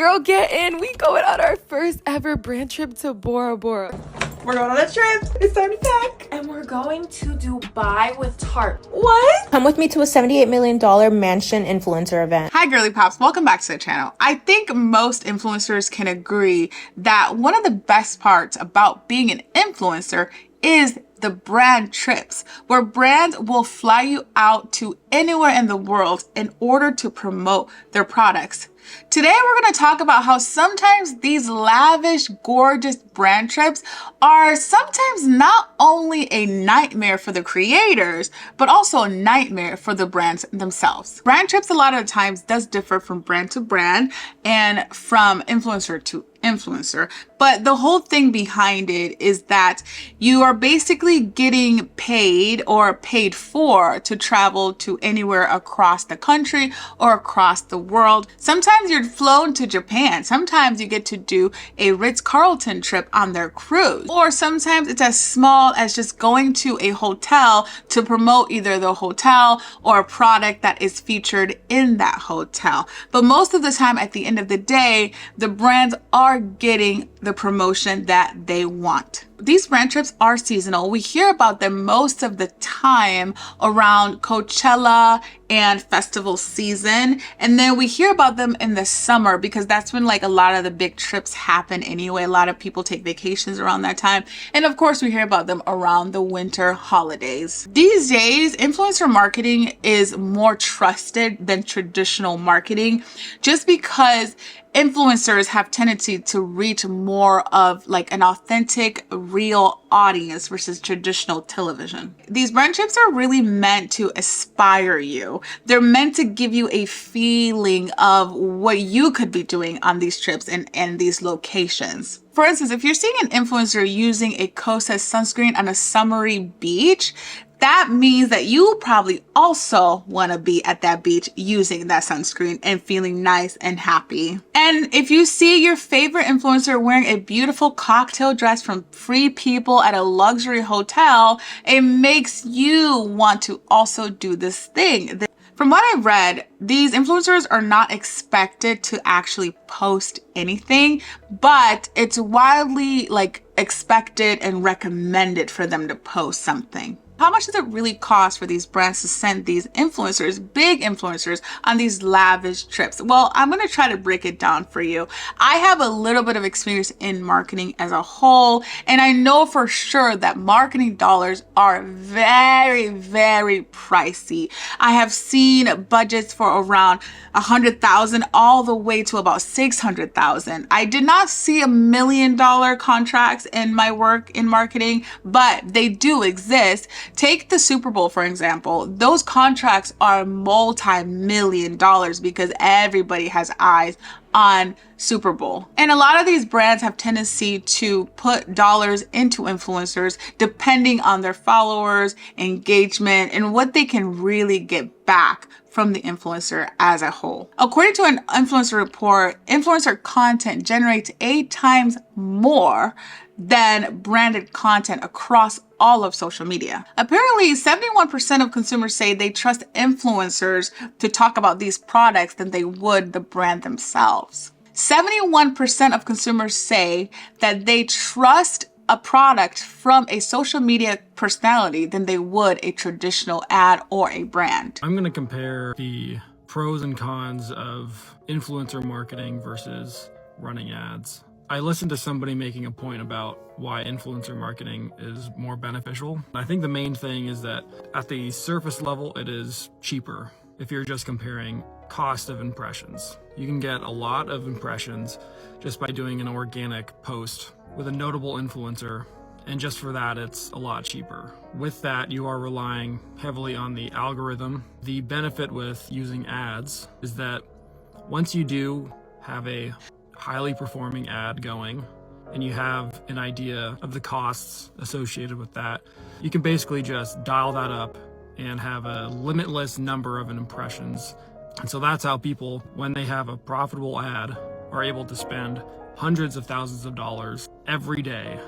Girl, get in. We going on our first ever brand trip to Bora Bora. We're going on a trip. It's time to pack. And we're going to Dubai with Tarte. What? Come with me to a $78 million mansion influencer event. Hi girly pops, welcome back to the channel. I think most influencers can agree that one of the best parts about being an influencer is the brand trips, where brands will fly you out to anywhere in the world in order to promote their products. Today, we're going to talk about how sometimes these lavish, gorgeous brand trips are sometimes not only a nightmare for the creators, but also a nightmare for the brands themselves. Brand trips a lot of the times does differ from brand to brand and from influencer to influencer, but the whole thing behind it is that you are basically getting paid or paid for to travel to anywhere across the country or across the world. Sometimes you're flown to Japan. Sometimes you get to do a Ritz-Carlton trip on their cruise, or sometimes it's as small as just going to a hotel to promote either the hotel or a product that is featured in that hotel. But most of the time, at the end of the day, the brands are getting the promotion that they want. These brand trips are seasonal. We hear about them most of the time around Coachella and festival season. And then we hear about them in the summer because that's when like a lot of the big trips happen anyway. A lot of people take vacations around that time. And of course, we hear about them around the winter holidays. These days, influencer marketing is more trusted than traditional marketing just because influencers have tendency to reach more of like an authentic, real audience versus traditional television. These brand trips are really meant to inspire you. They're meant to give you a feeling of what you could be doing on these trips and these locations. For instance, if you're seeing an influencer using a Kosas sunscreen on a summery beach, that means that you probably also want to be at that beach using that sunscreen and feeling nice and happy. And if you see your favorite influencer wearing a beautiful cocktail dress from Free People at a luxury hotel, it makes you want to also do this thing. From what I've read, these influencers are not expected to actually post anything, but it's widely like expected and recommended for them to post something. How much does it really cost for these brands to send these influencers, big influencers, on these lavish trips? Well, I'm going to try to break it down for you. I have a little bit of experience in marketing as a whole, and I know for sure that marketing dollars are very, very pricey. I have seen budgets for around $100,000 all the way to about $600,000. I did not see $1 million contracts in my work in marketing, but they do exist. Take the Super Bowl, for example. Those contracts are multi-million dollars because everybody has eyes on Super Bowl. And a lot of these brands have tendency to put dollars into influencers depending on their followers, engagement, and what they can really get back from the influencer as a whole. According to an influencer report, influencer content generates 8 times more than branded content across all of social media. Apparently, 71% of consumers say they trust influencers to talk about these products than they would the brand themselves. 71% of consumers say that they trust a product from a social media personality than they would a traditional ad or a brand. I'm going to compare the pros and cons of influencer marketing versus running ads. I listened to somebody making a point about why influencer marketing is more beneficial. I think the main thing is that at the surface level, it is cheaper if you're just comparing cost of impressions. You can get a lot of impressions just by doing an organic post with a notable influencer, and just for that, it's a lot cheaper. With that, you are relying heavily on the algorithm. The benefit with using ads is that once you do have a highly performing ad going and you have an idea of the costs associated with that, you can basically just dial that up and have a limitless number of impressions. And so that's how people, when they have a profitable ad, are able to spend hundreds of thousands of dollars every day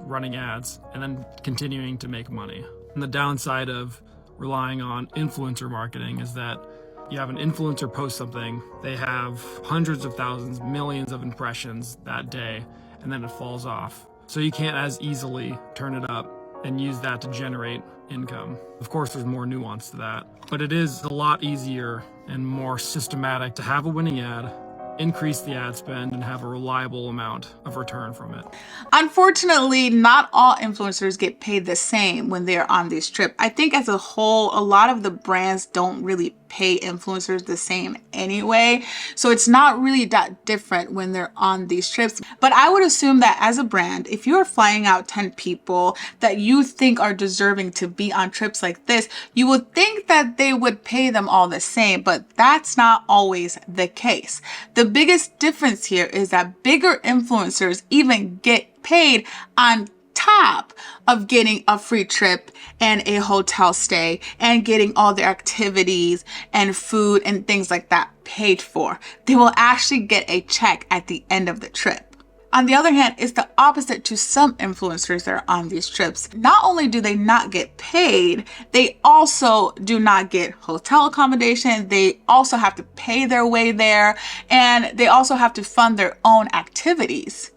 running ads and then continuing to make money. And the downside of relying on influencer marketing is that You have an influencer post something, they have hundreds of thousands, millions of impressions that day, and then it falls off. So you can't as easily turn it up and use that to generate income. Of course, there's more nuance to that, but it is a lot easier and more systematic to have a winning ad, increase the ad spend, and have a reliable amount of return from it. Unfortunately, not all influencers get paid the same when they're on these trips. I think as a whole, a lot of the brands don't really pay influencers the same anyway. So it's not really that different when they're on these trips. But I would assume that as a brand, if you're flying out 10 people that you think are deserving to be on trips like this, you would think that they would pay them all the same, but that's not always the case. The biggest difference here is that bigger influencers even get paid on top of getting a free trip and a hotel stay and getting all their activities and food and things like that paid for. They will actually get a check at the end of the trip. On the other hand, it's the opposite to some influencers that are on these trips. Not only do they not get paid, they also do not get hotel accommodation. They also have to pay their way there, and they also have to fund their own activities.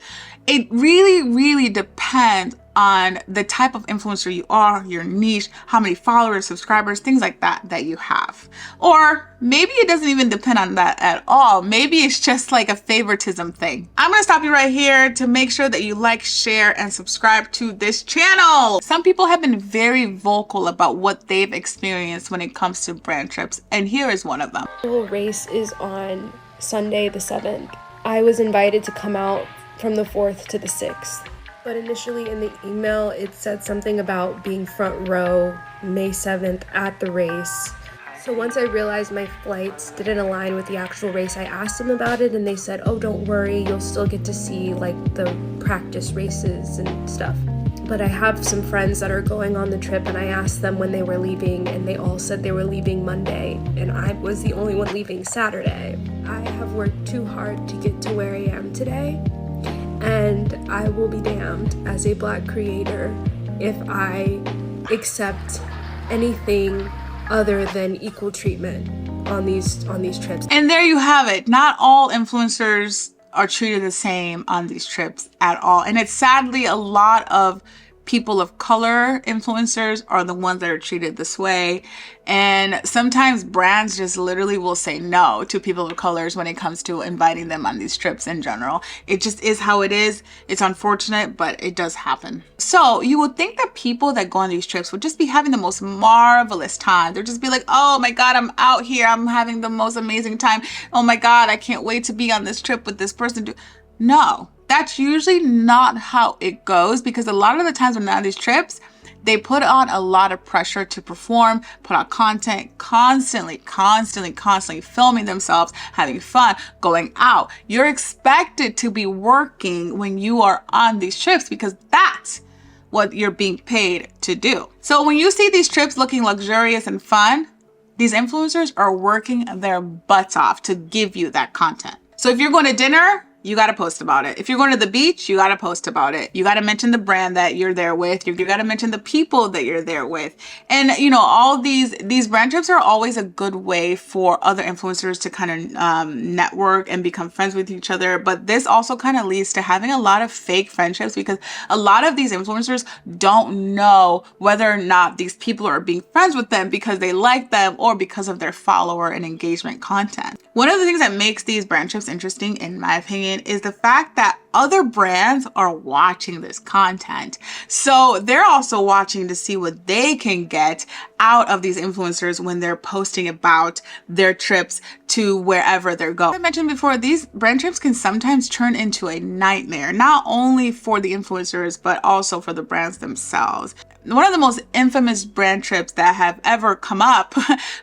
It really depends on the type of influencer you are, your niche, how many followers, subscribers, things like that you have. Or maybe it doesn't even depend on that at all. Maybe it's just like a favoritism thing. I'm gonna stop you right here to make sure that you like, share, and subscribe to this channel. Some people have been very vocal about what they've experienced when it comes to brand trips, and here is one of them. The race is on Sunday the 7th. I was invited to come out from the 4th to the 6th. But initially in the email, it said something about being front row May 7th at the race. So once I realized my flights didn't align with the actual race, I asked them about it and they said, oh, don't worry, you'll still get to see like the practice races and stuff. But I have some friends that are going on the trip and I asked them when they were leaving and they all said they were leaving Monday and I was the only one leaving Saturday. I have worked too hard to get to where I am today. And I will be damned as a Black creator if I accept anything other than equal treatment on these trips. And there you have it. Not all influencers are treated the same on these trips at all. And it's sadly a lot of people of color influencers are the ones that are treated this way. And sometimes brands just literally will say no to people of colors when it comes to inviting them on these trips in general. It just is how it is. It's unfortunate, but it does happen. So you would think that people that go on these trips would just be having the most marvelous time. They'll just be like, oh my God, I'm out here. I'm having the most amazing time. Oh my God, I can't wait to be on this trip with this person. No. That's usually not how it goes, because a lot of the times when they're on these trips, they put on a lot of pressure to perform, put out content, constantly filming themselves, having fun, going out. You're expected to be working when you are on these trips because that's what you're being paid to do. So when you see these trips looking luxurious and fun, these influencers are working their butts off to give you that content. So if you're going to dinner, you got to post about it. If you're going to the beach, you got to post about it. You got to mention the brand that you're there with. You got to mention the people that you're there with. And, you know, all these brand trips are always a good way for other influencers to kind of network and become friends with each other. But this also kind of leads to having a lot of fake friendships, because a lot of these influencers don't know whether or not these people are being friends with them because they like them or because of their follower and engagement content. One of the things that makes these brand trips interesting, in my opinion, is the fact that other brands are watching this content. So they're also watching to see what they can get out of these influencers when they're posting about their trips to wherever they're going. As I mentioned before, these brand trips can sometimes turn into a nightmare, not only for the influencers, but also for the brands themselves. One of the most infamous brand trips that have ever come up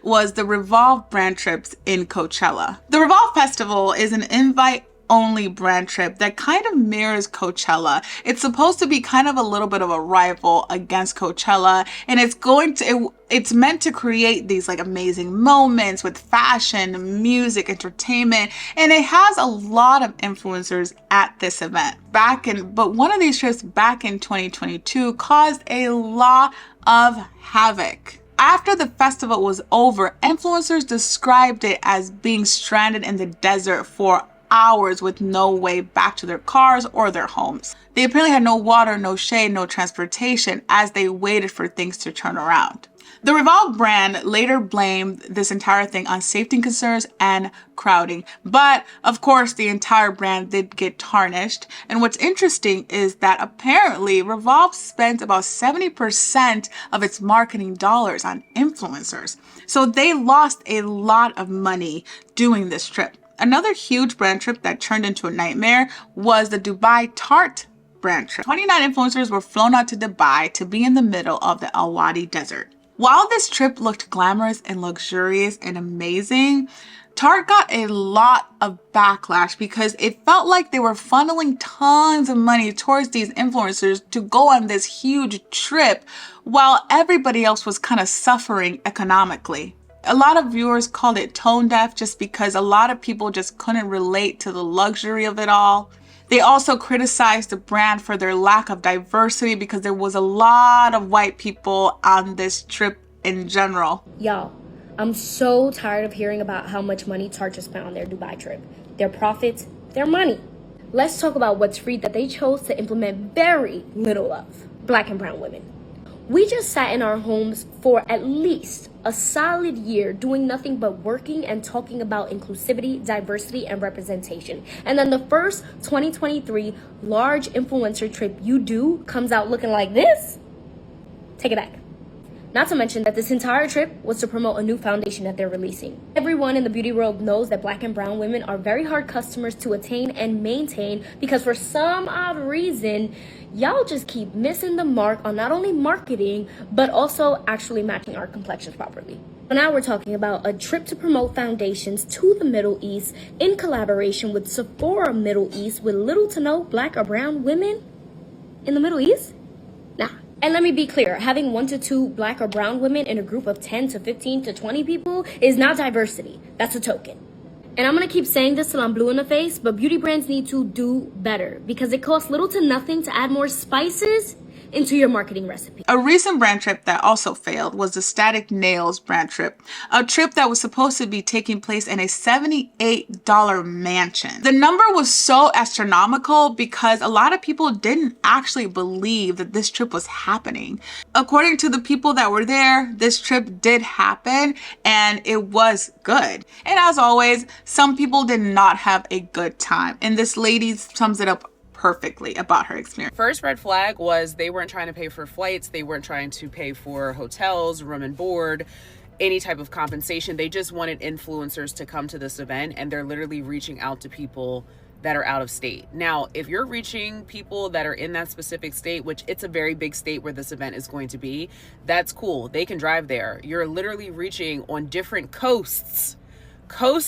was the Revolve brand trips in Coachella. The Revolve Festival is an invite-only brand trip that kind of mirrors Coachella. It's supposed to be kind of a little bit of a rival against Coachella, and it's meant to create these like amazing moments with fashion, music, entertainment, and it has a lot of influencers at this event. But one of these trips back in 2022 caused a lot of havoc. After the festival was over, influencers described it as being stranded in the desert for hours with no way back to their cars or their homes. They apparently had no water, no shade, no transportation as they waited for things to turn around. The Revolve brand later blamed this entire thing on safety concerns and crowding, but of course the entire brand did get tarnished. And what's interesting is that apparently Revolve spent about 70% of its marketing dollars on influencers. So they lost a lot of money doing this trip. Another huge brand trip that turned into a nightmare was the Dubai Tarte brand trip. 29 influencers were flown out to Dubai to be in the middle of the Al Wadi Desert. While this trip looked glamorous and luxurious and amazing, Tarte got a lot of backlash because it felt like they were funneling tons of money towards these influencers to go on this huge trip while everybody else was kind of suffering economically. A lot of viewers called it tone deaf just because a lot of people just couldn't relate to the luxury of it all. They also criticized the brand for their lack of diversity because there was a lot of white people on this trip in general. Y'all, I'm so tired of hearing about how much money Tarte just spent on their Dubai trip. Their profits, their money. Let's talk about what's free that they chose to implement very little of. Black and brown women. We just sat in our homes for at least a solid year doing nothing but working and talking about inclusivity, diversity, and representation. And then the first 2023 large influencer trip you do comes out looking like this? Take it back. Not to mention that this entire trip was to promote a new foundation that they're releasing. Everyone in the beauty world knows that black and brown women are very hard customers to attain and maintain because for some odd reason, y'all just keep missing the mark on not only marketing, but also actually matching our complexions properly. Now we're talking about a trip to promote foundations to the Middle East in collaboration with Sephora Middle East with little to no black or brown women in the Middle East? Nah. And let me be clear, having 1 to 2 black or brown women in a group of 10 to 15 to 20 people is not diversity. That's a token. And I'm going to keep saying this till I'm blue in the face, but beauty brands need to do better because it costs little to nothing to add more spices into your marketing recipe. A recent brand trip that also failed was the Static Nails brand trip, a trip that was supposed to be taking place in a $78 mansion. The number was so astronomical because a lot of people didn't actually believe that this trip was happening. According to the people that were there, this trip did happen and it was good. And as always, some people did not have a good time. And this lady sums it up perfectly about her experience. First red flag was they weren't trying to pay for flights. They weren't trying to pay for hotels, room and board, any type of compensation. They just wanted influencers to come to this event and they're literally reaching out to people that are out of state. Now, if you're reaching people that are in that specific state, which it's a very big state where this event is going to be, that's cool. They can drive there. You're literally reaching on different coast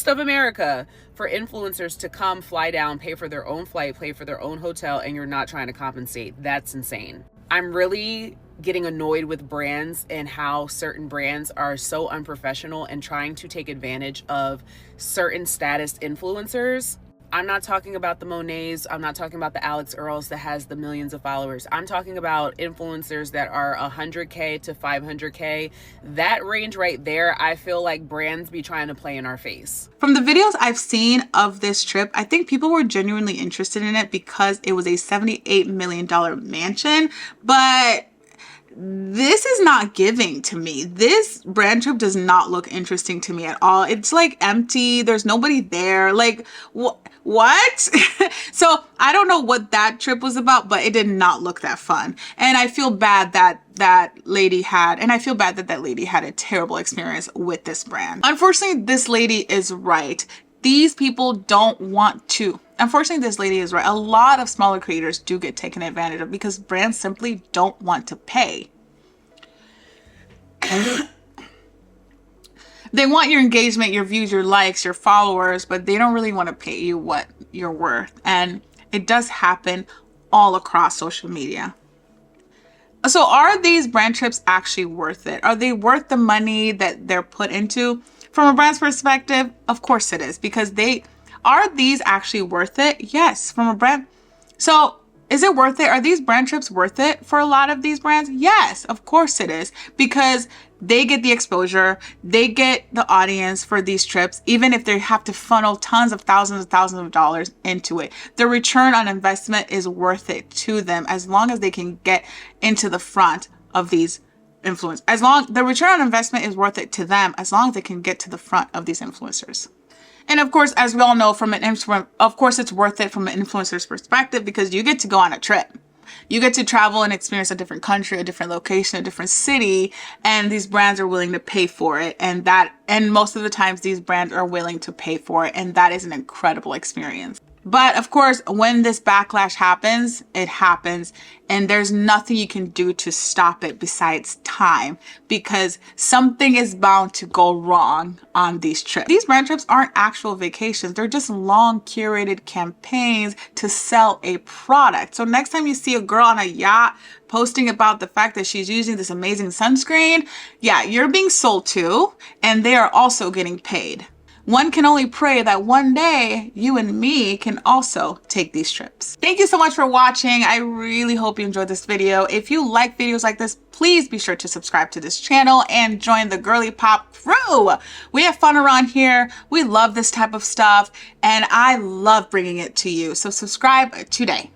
of America for influencers to come, fly down, pay for their own flight, pay for their own hotel, and you're not trying to compensate. That's insane. I'm really getting annoyed with brands and how certain brands are so unprofessional and trying to take advantage of certain status influencers. I'm not talking about the Monets. I'm not talking about the Alex Earls that has the millions of followers. I'm talking about influencers that are 100K to 500K. That range right there, I feel like brands be trying to play in our face. From the videos I've seen of this trip, I think people were genuinely interested in it because it was a $78 million mansion, but this is not giving to me. This brand trip does not look interesting to me at all. It's like empty. There's nobody there. Like, what? So I don't know what that trip was about, but it did not look that fun. And I feel bad that that lady had a terrible experience with this brand. Unfortunately, this lady is right. These people don't want to. Unfortunately, this lady is right. A lot of smaller creators do get taken advantage of because brands simply don't want to pay. They want your engagement, your views, your likes, your followers, but they don't really want to pay you what you're worth. And it does happen all across social media. So are these brand trips actually worth it? Are they worth the money that they're put into? From a brand's perspective, of course it is, because are these actually worth it? Yes, from a brand. So Is it worth it? Are these brand trips worth it for a lot of these brands? Yes, of course it is, because they get the exposure, they get the audience for these trips, even if they have to funnel tons of thousands of dollars into it. The return on investment is worth it to them as long as they can get into the front of these influencers. The return on investment is worth it to them as long as they can get to the front of these influencers. And of course, as we all know, of course, it's worth it from an influencer's perspective because you get to go on a trip. You get to travel and experience a different country, a different location, a different city, and these brands are willing to pay for it. And most of the times these brands are willing to pay for it. And that is an incredible experience. But of course, when this backlash happens, it happens, and there's nothing you can do to stop it besides time, because something is bound to go wrong on these trips. These brand trips aren't actual vacations. They're just long curated campaigns to sell a product. So next time you see a girl on a yacht posting about the fact that she's using this amazing sunscreen, yeah, you're being sold to, and they are also getting paid. One can only pray that one day you and me can also take these trips. Thank you so much for watching. I really hope you enjoyed this video. If you like videos like this, please be sure to subscribe to this channel and join the Girly Pop crew. We have fun around here. We love this type of stuff, and I love bringing it to you. So subscribe today.